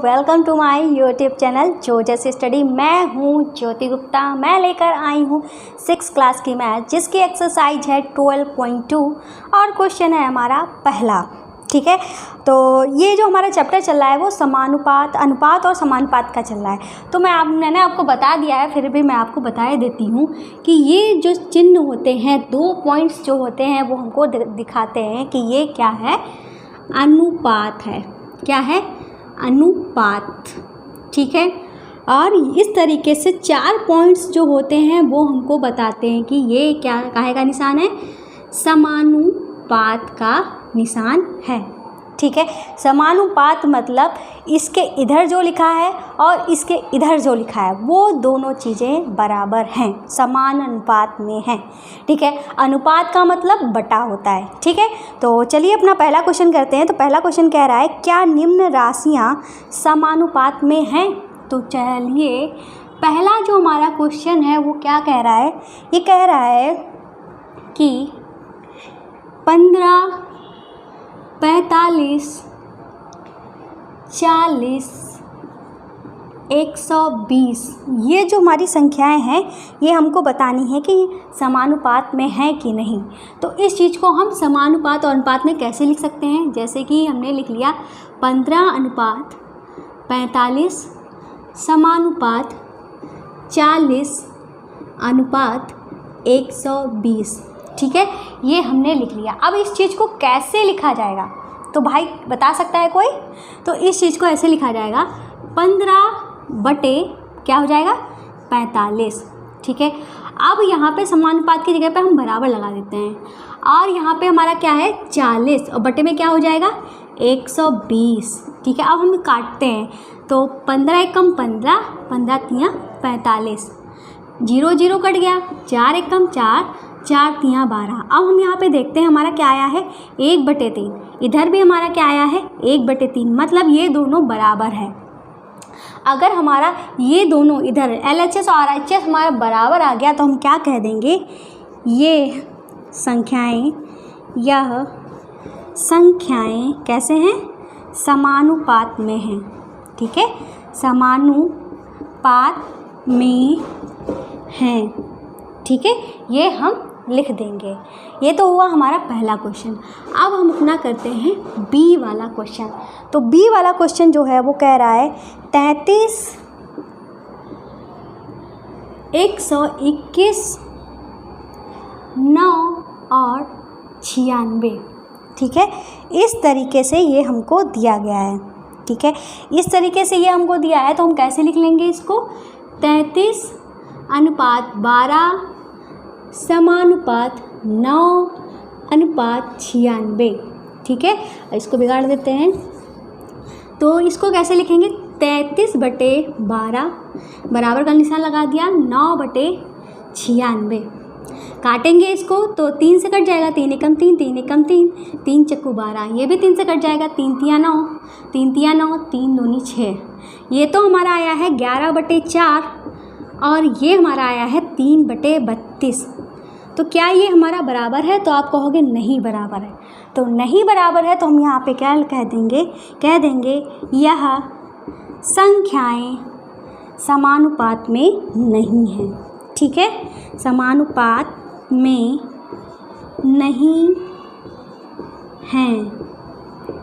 Welcome to my YouTube channel जोजस study. मैं हूँ ज्योति गुप्ता। मैं लेकर आई हूँ 6th क्लास की मैथ, जिसकी एक्सरसाइज है 12.2 और क्वेश्चन है हमारा पहला। ठीक है, तो ये जो हमारा चैप्टर चल रहा है वो समानुपात, अनुपात और समानुपात का चल रहा है। तो मैंने आपको बता दिया है, फिर भी मैं आपको बता देती हूँ कि ये जो चिन्ह होते हैं, 2 पॉइंट्स जो होते हैं वो हमको दिखाते हैं कि ये क्या है, अनुपात है। क्या है? अनुपात। ठीक है, और इस तरीके से 4 पॉइंट्स जो होते हैं वो हमको बताते हैं कि ये क्या काहे का निशान है, समानुपात का निशान है। ठीक है, समानुपात मतलब इसके इधर जो लिखा है और इसके इधर जो लिखा है वो दोनों चीज़ें बराबर हैं, समान अनुपात में हैं। ठीक है, अनुपात का मतलब बटा होता है। ठीक है, तो चलिए अपना पहला क्वेश्चन करते हैं। तो पहला क्वेश्चन कह रहा है, क्या निम्न राशियां समानुपात में हैं? तो चलिए पहला जो हमारा क्वेश्चन है वो क्या कह रहा है, ये कह रहा है कि 15, 45, 40, 120 ये जो हमारी संख्याएं हैं ये हमको बतानी है कि समानुपात में है कि नहीं। तो इस चीज़ को हम समानुपात और अनुपात में कैसे लिख सकते हैं, जैसे कि हमने लिख लिया 15:45 समानुपात 40:120। ठीक है, ये हमने लिख लिया। अब इस चीज़ को कैसे लिखा जाएगा, तो भाई बता सकता है कोई? तो इस चीज़ को ऐसे लिखा जाएगा, 15 क्या हो जाएगा, 45। ठीक है, अब यहाँ पे समानुपात की जगह पे हम बराबर लगा देते हैं, और यहाँ पे हमारा क्या है 40 और बटे में क्या हो जाएगा 120। ठीक है, अब हम काटते हैं तो 15 एकम 15, 15 तियाँ 45, 0 0 कट गया, 4 एकम 4, 4 तियाँ 12। अब हम यहाँ पे देखते हैं हमारा क्या आया है 1/3। इधर भी हमारा क्या आया है 1/3, मतलब ये दोनों बराबर है। अगर हमारा ये दोनों इधर LHS और RHS हमारा बराबर आ गया तो हम क्या कह देंगे, ये संख्याएं, यह संख्याएं कैसे हैं, समानुपात में हैं। ठीक है, समानुपात में हैं। ठीक है, ये हम लिख देंगे। ये तो हुआ हमारा पहला क्वेश्चन। अब हम अपना करते हैं बी वाला क्वेश्चन। तो बी वाला क्वेश्चन जो है वो कह रहा है 33, 121, 9 और 96। ठीक है, इस तरीके से ये हमको दिया गया है। ठीक है, इस तरीके से ये हमको दिया है तो हम कैसे लिख लेंगे इसको, 33:12 समानुपात 9:96। ठीक है, इसको बिगाड़ देते हैं। तो इसको कैसे लिखेंगे, 33/12 बराबर का निशान लगा दिया, 9/96। काटेंगे इसको तो 3 से कट जाएगा, 3 एकम 3, 3 एकम 3, 3 चक्कू 12। ये भी 3 से कट जाएगा, 3 तियाँ 9, 3 तियाँ 9, 3 दूनी 6। ये तो हमारा आया है 11/4 और ये हमारा आया है 3/32। तो क्या ये हमारा बराबर है? तो आप कहोगे नहीं बराबर है। तो नहीं बराबर है तो हम यहाँ पे क्या कह देंगे यह संख्याएं समानुपात में नहीं हैं। ठीक है, समानुपात में नहीं हैं।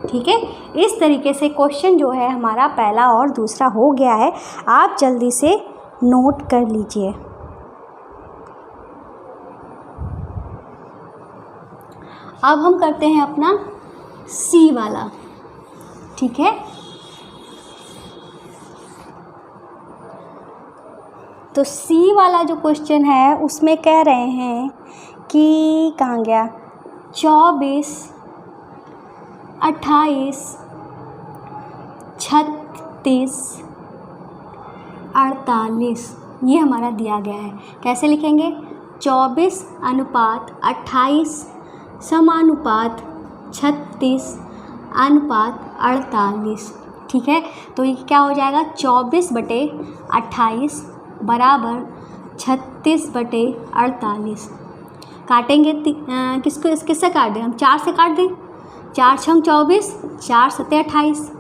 ठीक है, इस तरीके से क्वेश्चन जो है हमारा पहला और दूसरा हो गया है। आप जल्दी से नोट कर लीजिए। अब हम करते हैं अपना सी वाला। ठीक है, तो सी वाला जो क्वेश्चन है उसमें कह रहे हैं कि कहाँ गया, 24, 28, 36, 48 ये हमारा दिया गया है। कैसे लिखेंगे, 24:28 समानुपात 36:48। ठीक है, तो ये क्या हो जाएगा, 24/28 बराबर 36/48। काटेंगे किससे काट दें हम, 4 से काट दें, 4 छंग 24, 4 सत्ते 28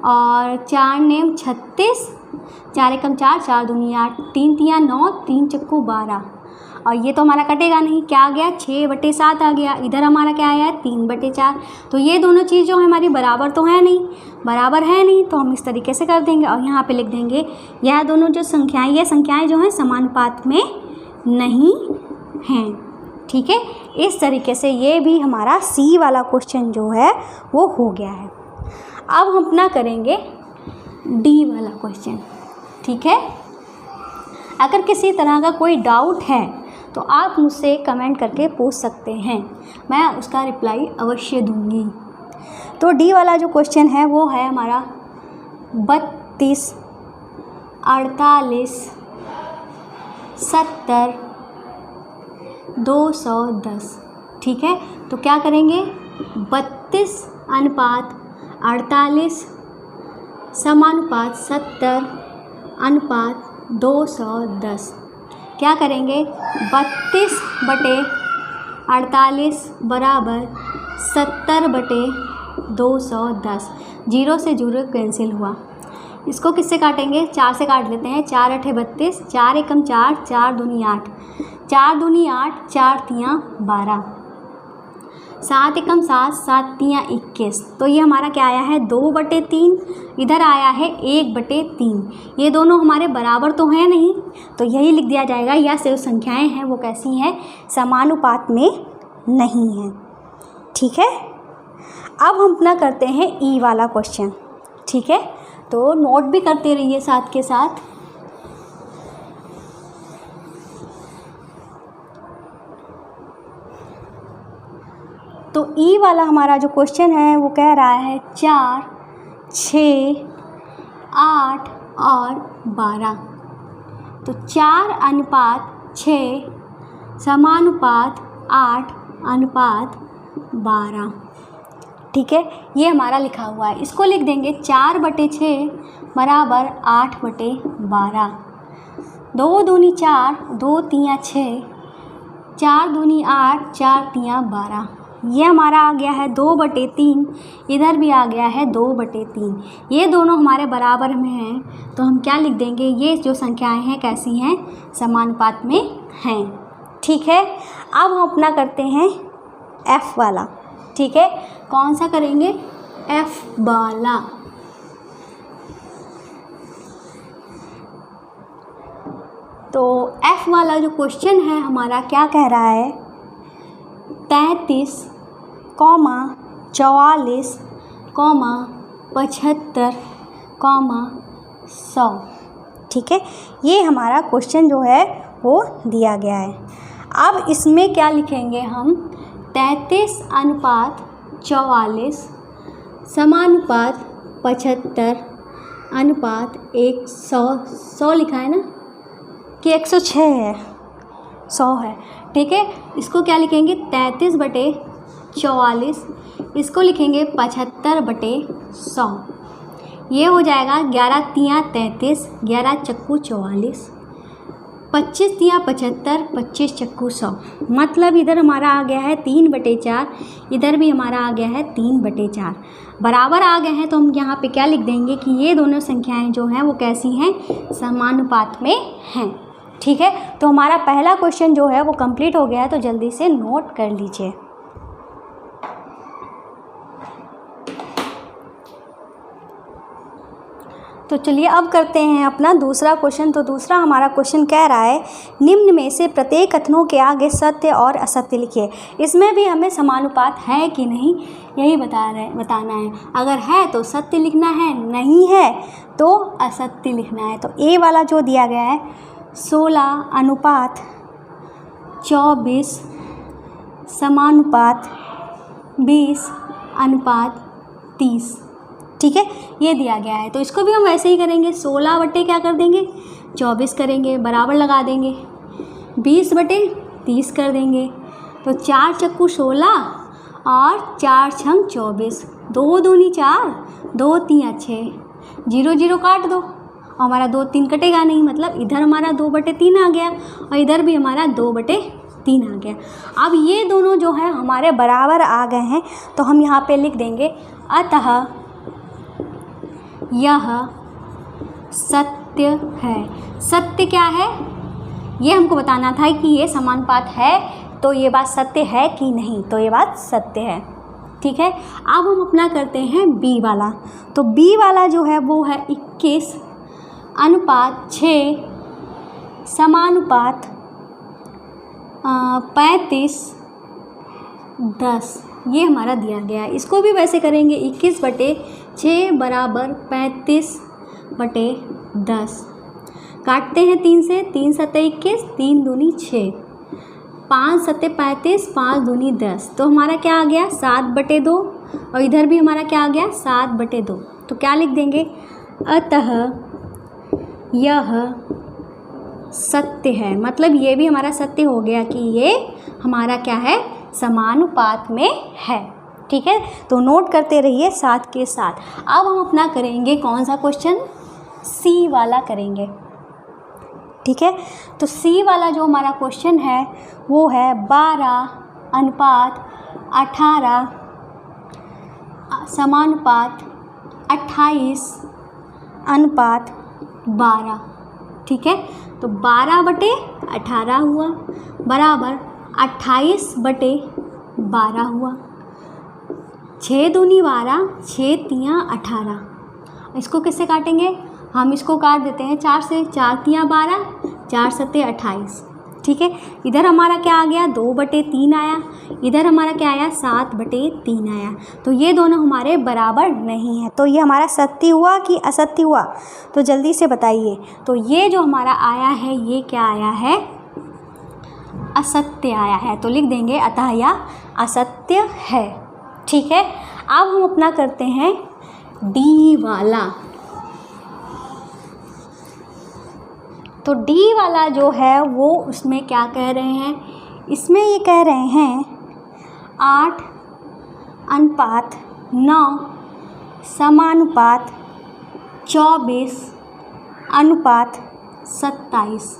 और 4 नेम 36, 4 एकम 4, 4 दूनी 8, 3 तियाँ 9, 3 चक्कू 12। और ये तो हमारा कटेगा नहीं, क्या आ गया 6/7 आ गया। इधर हमारा क्या आया है 3/4। तो ये दोनों चीज़ जो हमारी बराबर तो है नहीं, बराबर है नहीं, तो हम इस तरीके से कर देंगे और यहाँ पे लिख देंगे यह दोनों जो संख्याएं, ये संख्याएं जो हैं समानुपात में नहीं हैं। ठीक है, इस तरीके से ये भी हमारा सी वाला क्वेश्चन जो है वो हो गया है। अब हम अपना करेंगे डी वाला क्वेश्चन। ठीक है, अगर किसी तरह का कोई डाउट है तो आप मुझसे कमेंट करके पूछ सकते हैं, मैं उसका रिप्लाई अवश्य दूंगी। तो डी वाला जो क्वेश्चन है वो है हमारा 32, 48, 70, 210। ठीक है, तो क्या करेंगे 32 अनुपात 48 समानुपात 70 अनुपात 210। क्या करेंगे 32/48 बराबर 70/210। 0 से 0 कैंसिल हुआ। इसको किससे काटेंगे, 4 से काट लेते हैं। 4 8 32, 4 एकम 4, 4 दूनी 8, 4 दूनी 8, 4 तियाँ 12, 7 एकम 7, 7 तियाँ 21। तो ये हमारा क्या आया है 2/3, इधर आया है 1/3। ये दोनों हमारे बराबर तो हैं नहीं, तो यही लिख दिया जाएगा या जो संख्याएं हैं वो कैसी हैं, समानुपात में नहीं हैं। ठीक है, अब हम अपना करते हैं ई वाला क्वेश्चन। ठीक है, तो नोट भी करते रहिए साथ के साथ। तो ई वाला हमारा जो क्वेश्चन है वो कह रहा है 4, 6, 8 और 12। तो 4 अनुपात 6 समानुपात 8 अनुपात 12। ठीक है, ये हमारा लिखा हुआ है। इसको लिख देंगे 4/6 बराबर 8/12। 2 दूनी 4, 2 तियाँ 6, 4 दूनी 8, 4 तियाँ 12। ये हमारा आ गया है 2/3, इधर भी आ गया है 2/3। ये दोनों हमारे बराबर में हैं, तो हम क्या लिख देंगे, ये जो संख्याएं हैं कैसी हैं, समानुपात में हैं। ठीक है, अब हम अपना करते हैं एफ वाला। ठीक है, कौन सा करेंगे, एफ वाला। तो एफ वाला जो क्वेश्चन है हमारा क्या कह रहा है 33, 44, 75, 100। ठीक है, ये हमारा क्वेश्चन जो है वो दिया गया है। अब इसमें क्या लिखेंगे हम 33 अनुपात 44 समानुपात 75 अनुपात 100। 100 लिखा है ना कि 106 है, 100 है। ठीक है, इसको क्या लिखेंगे 33/44, इसको लिखेंगे 75/100। ये हो जाएगा 11 तियाँ 33, 11 चक्कू 44, 25 तियाँ 75, 25 चक्कू 100। मतलब इधर हमारा आ गया है 3/4, इधर भी हमारा आ गया है 3/4। बराबर आ गए हैं, तो हम यहाँ पे क्या लिख देंगे कि ये दोनों संख्याएं जो हैं वो कैसी हैं, समानुपात में हैं। ठीक है, तो हमारा पहला क्वेश्चन जो है वो कंप्लीट हो गया है, तो जल्दी से नोट कर लीजिए। तो चलिए अब करते हैं अपना दूसरा क्वेश्चन। तो दूसरा हमारा क्वेश्चन कह रहा है निम्न में से प्रत्येक कथनों के आगे सत्य और असत्य लिखिए। इसमें भी हमें समानुपात है कि नहीं यही बताना है। अगर है तो सत्य लिखना है, नहीं है तो असत्य लिखना है। तो ए वाला जो दिया गया है 16 अनुपात 24 समानुपात 20 अनुपात 30। ठीक है, ये दिया गया है। तो इसको भी हम वैसे ही करेंगे, 16 बटे क्या कर देंगे 24 करेंगे, बराबर लगा देंगे, 20/30 कर देंगे। तो 4 चक्कू 16 और 4 छंग 24, 2 दूनी 4, 2 तियाँ 6, 0 0 काट दो, हमारा 2 3 कटेगा नहीं, मतलब इधर हमारा 2/3 आ गया और इधर भी हमारा 2/3 आ गया। अब ये दोनों जो है हमारे बराबर आ गए हैं, तो हम यहाँ पे लिख देंगे अतः यह सत्य है। सत्य क्या है, ये हमको बताना था कि ये समानुपात है, तो ये बात सत्य है कि नहीं, तो ये बात सत्य है। ठीक है, अब हम अपना करते हैं बी वाला। तो बी वाला जो है वो है 21 अनुपात 6 समानुपात 35 10, ये हमारा दिया गया है। इसको भी वैसे करेंगे 21/6 बराबर 35/10। काटते हैं 3 से, 3 सत्ते 21, 3 दूनी 6, 5 सत्ते 35, 5 दूनी 10। तो हमारा क्या आ गया 7/2, और इधर भी हमारा क्या आ गया 7/2। तो क्या लिख देंगे, अतः यह सत्य है। मतलब ये भी हमारा सत्य हो गया कि ये हमारा क्या है, समानुपात में है। ठीक है, तो नोट करते रहिए साथ के साथ। अब हम अपना करेंगे कौन सा क्वेश्चन, सी वाला करेंगे। ठीक है, तो सी वाला जो हमारा क्वेश्चन है वो है 12:18 समानुपात 28:12। ठीक है, तो 12/18 हुआ बराबर 28/12 हुआ। 6 दूनी 12, 6 तियाँ 18। इसको किससे काटेंगे, हम इसको काट देते हैं 4 से, 4 तियाँ 12, 4 सत्ते 28। ठीक है, इधर हमारा क्या आ गया 2/3 आया, इधर हमारा क्या आया 7/3 आया। तो ये दोनों हमारे बराबर नहीं है। तो ये हमारा सत्य हुआ कि असत्य हुआ, तो जल्दी से बताइए। तो ये जो हमारा आया है ये क्या आया है, असत्य आया है। तो लिख देंगे अतः यह असत्य है। ठीक है, अब हम अपना करते हैं डी वाला। तो डी वाला जो है वो उसमें क्या कह रहे हैं, इसमें ये कह रहे हैं 8:9 समानुपात 24:27।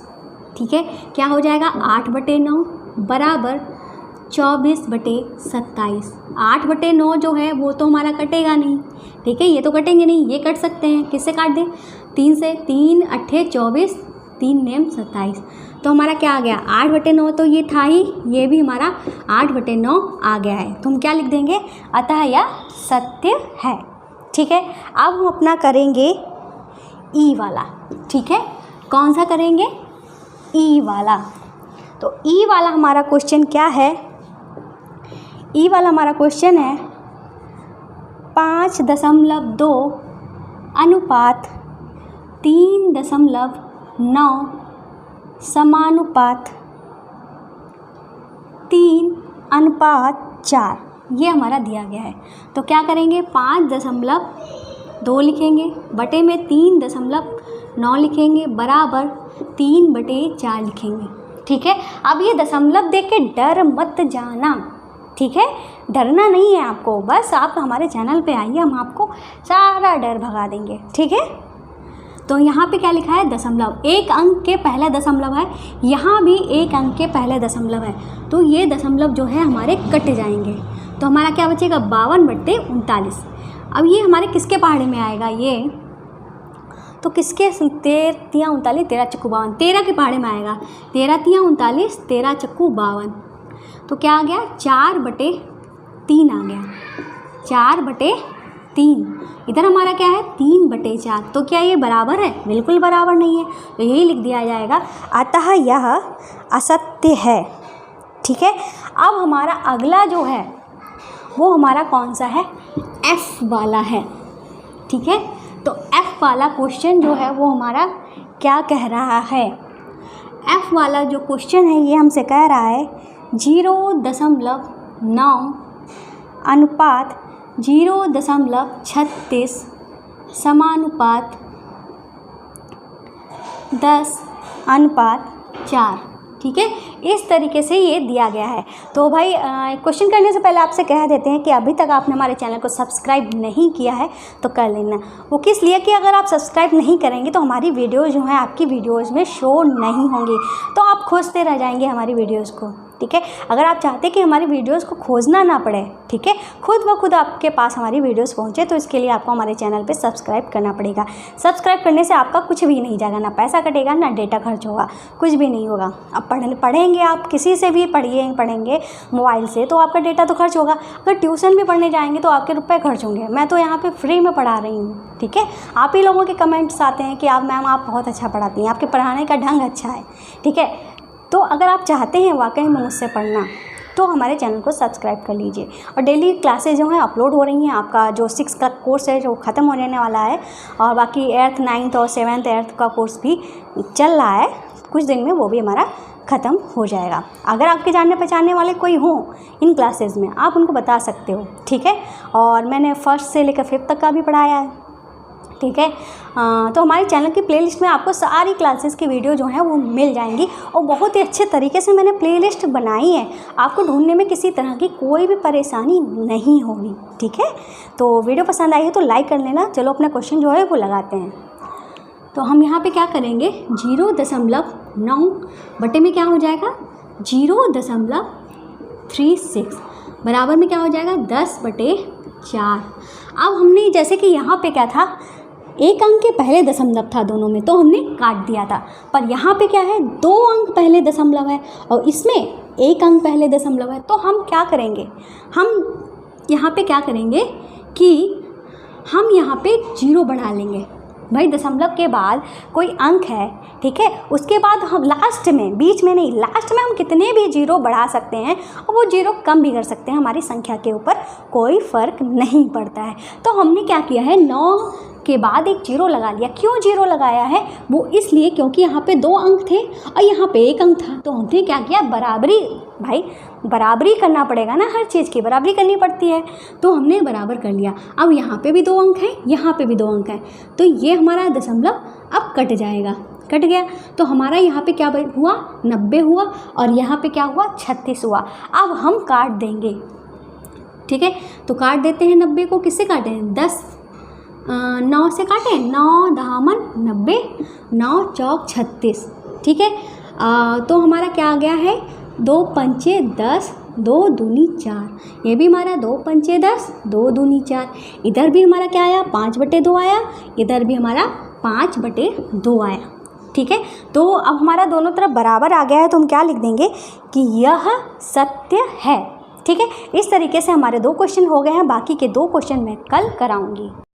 ठीक है, क्या हो जाएगा 8/9 बराबर 24/27। 8/9 जो है वो तो हमारा कटेगा नहीं। ठीक है, ये तो कटेंगे नहीं, ये कट सकते हैं। किससे काट दें, 3 से, 3 8 24, 3 नेम 27। तो हमारा क्या आ गया 8/9, तो ये था ही, ये भी हमारा 8/9 आ गया है। तो हम क्या लिख देंगे, अतः यह सत्य है। ठीक है, अब हम अपना करेंगे ई वाला। ठीक है, कौन सा करेंगे, ई वाला। तो ई वाला हमारा क्वेश्चन क्या है, ई वाला हमारा क्वेश्चन है 5.2 अनुपात 3.9 समानुपात 3:4। ये हमारा दिया गया है। तो क्या करेंगे 5.2 लिखेंगे, बटे में 3.9 लिखेंगे बराबर 3/4 लिखेंगे। ठीक है, अब ये दशमलव देख के डर मत जाना। ठीक है, डरना नहीं है आपको, बस आप हमारे चैनल पे आइए, हम आपको सारा डर भगा देंगे। ठीक है, तो यहाँ पे क्या लिखा है दशमलव, एक अंक के पहले दशमलव है, यहाँ भी एक अंक के पहले दशमलव है। तो ये दशमलव जो है हमारे कट जाएंगे, तो हमारा क्या बचेगा 52/39। अब ये हमारे किसके पहाड़े में आएगा, ये तो किसके 13 तियाँ 39, 13 चक्कू 52, 13 के पहाड़े में आएगा। 13 तियाँ 39, 13 चक्कू 52। तो क्या आ गया 4/3 आ गया, 4/3। इधर हमारा क्या है 3/4। तो क्या ये बराबर है, बिल्कुल बराबर नहीं है। तो यही लिख दिया जाएगा अतः यह असत्य है। ठीक है, अब हमारा अगला जो है वो हमारा कौन सा है, एफ वाला है। ठीक है, तो एफ वाला क्वेश्चन जो है वो हमारा क्या कह रहा है, एफ वाला जो क्वेश्चन है ये हमसे कह रहा है 0.9 अनुपात 0.36 समानुपात 10:4। ठीक है, इस तरीके से ये दिया गया है। तो भाई क्वेश्चन करने से पहले आपसे कह देते हैं कि अभी तक आपने हमारे चैनल को सब्सक्राइब नहीं किया है तो कर लेना। वो किस लिए कि अगर आप सब्सक्राइब नहीं करेंगे तो हमारी वीडियोज़ जो हैं आपकी वीडियोज़ में शो नहीं होंगी, तो आप खोजते रह जाएंगे हमारी वीडियोज़ को। ठीक है। अगर आप चाहते हैं कि हमारी वीडियोस को खोजना ना पड़े, ठीक है, खुद ब खुद आपके पास हमारी वीडियोस पहुंचे, तो इसके लिए आपको हमारे चैनल पे सब्सक्राइब करना पड़ेगा। सब्सक्राइब करने से आपका कुछ भी नहीं जाएगा, ना पैसा कटेगा, ना डेटा खर्च होगा, कुछ भी नहीं होगा। अब पढ़ेंगे आप किसी से भी पढ़ेंगे मोबाइल से, तो आपका डेटा तो खर्च होगा। अगर ट्यूशन भी पढ़ने जाएंगे तो आपके रुपये खर्च होंगे। मैं तो यहाँ पर फ्री में पढ़ा रही हूँ, ठीक है। आप ही लोगों के कमेंट्स आते हैं कि आप मैम आप बहुत अच्छा पढ़ाती हैं, आपके पढ़ाने का ढंग अच्छा है, ठीक है। तो अगर आप चाहते हैं वाकई में मुझसे पढ़ना, तो हमारे चैनल को सब्सक्राइब कर लीजिए। और डेली क्लासेज जो हैं अपलोड हो रही हैं। आपका जो 6 का कोर्स है जो ख़त्म होने वाला है, और बाकी 8th 9th और 7th 8th का कोर्स भी चल रहा है, कुछ दिन में वो भी हमारा ख़त्म हो जाएगा। अगर आपके जानने पहचानने वाले कोई हों इन क्लासेस में, आप उनको बता सकते हो, ठीक है। और मैंने 1st से लेकर 5th तक का भी पढ़ाया है, ठीक है। तो हमारे चैनल की प्लेलिस्ट में आपको सारी क्लासेस की वीडियो जो है वो मिल जाएंगी, और बहुत ही अच्छे तरीके से मैंने प्लेलिस्ट बनाई है। आपको ढूंढने में किसी तरह की कोई भी परेशानी नहीं होगी, ठीक है। तो वीडियो पसंद आई है तो लाइक कर लेना। चलो अपना क्वेश्चन जो है वो लगाते हैं। तो हम यहाँ पे क्या करेंगे, 0.9 बटे में क्या हो जाएगा 0.36 बराबर में क्या हो जाएगा 10/4। अब हमने जैसे कि यहाँ पे क्या था, एक अंक के पहले दशमलव था दोनों में, तो हमने काट दिया था। पर यहाँ पे क्या है, 2 अंक पहले दशमलव है और इसमें 1 अंक पहले दशमलव है। तो हम क्या करेंगे, हम यहाँ पे क्या करेंगे कि हम यहाँ पे 0 बढ़ा लेंगे। भाई दशमलव के बाद कोई अंक है, ठीक है, उसके बाद हम लास्ट में, बीच में नहीं, लास्ट में हम कितने भी 0 बढ़ा सकते हैं और वो 0 कम भी कर सकते हैं। हमारी संख्या के ऊपर कोई फ़र्क नहीं पड़ता है। तो हमने क्या किया है, 9 के बाद एक 0 लगा लिया। क्यों 0 लगाया है, वो इसलिए क्योंकि यहाँ पे 2 अंक थे और यहाँ पे 1 अंक था। तो हमने क्या किया, बराबरी, भाई बराबरी करना पड़ेगा ना, हर चीज़ की बराबरी करनी पड़ती है। तो हमने बराबर कर लिया। अब यहाँ पे भी 2 अंक हैं, यहाँ पे भी 2 अंक हैं, तो ये हमारा दशमलव अब कट जाएगा, कट गया। तो हमारा यहाँ पे क्या हुआ, 90 हुआ, और यहाँ पे क्या हुआ, 36 हुआ। अब हम काट देंगे, ठीक है। तो काट देते हैं 90 को, किससे काटें, 9 से काटें, 9 दामन 90, 9 चौक 36, ठीक है। तो हमारा क्या आ गया है, 2 पंचे 10, 2 दूनी 4। ये भी हमारा 2 पंचे 10, 2 दूनी 4। इधर भी हमारा क्या आया, 5/2 आया, इधर भी हमारा 5/2 आया, ठीक है। तो अब हमारा दोनों तरफ बराबर आ गया है, तो हम क्या लिख देंगे कि यह सत्य है, ठीक है। इस तरीके से हमारे 2 क्वेश्चन हो गए हैं। बाकी के 2 क्वेश्चन मैं कल कराऊंगी।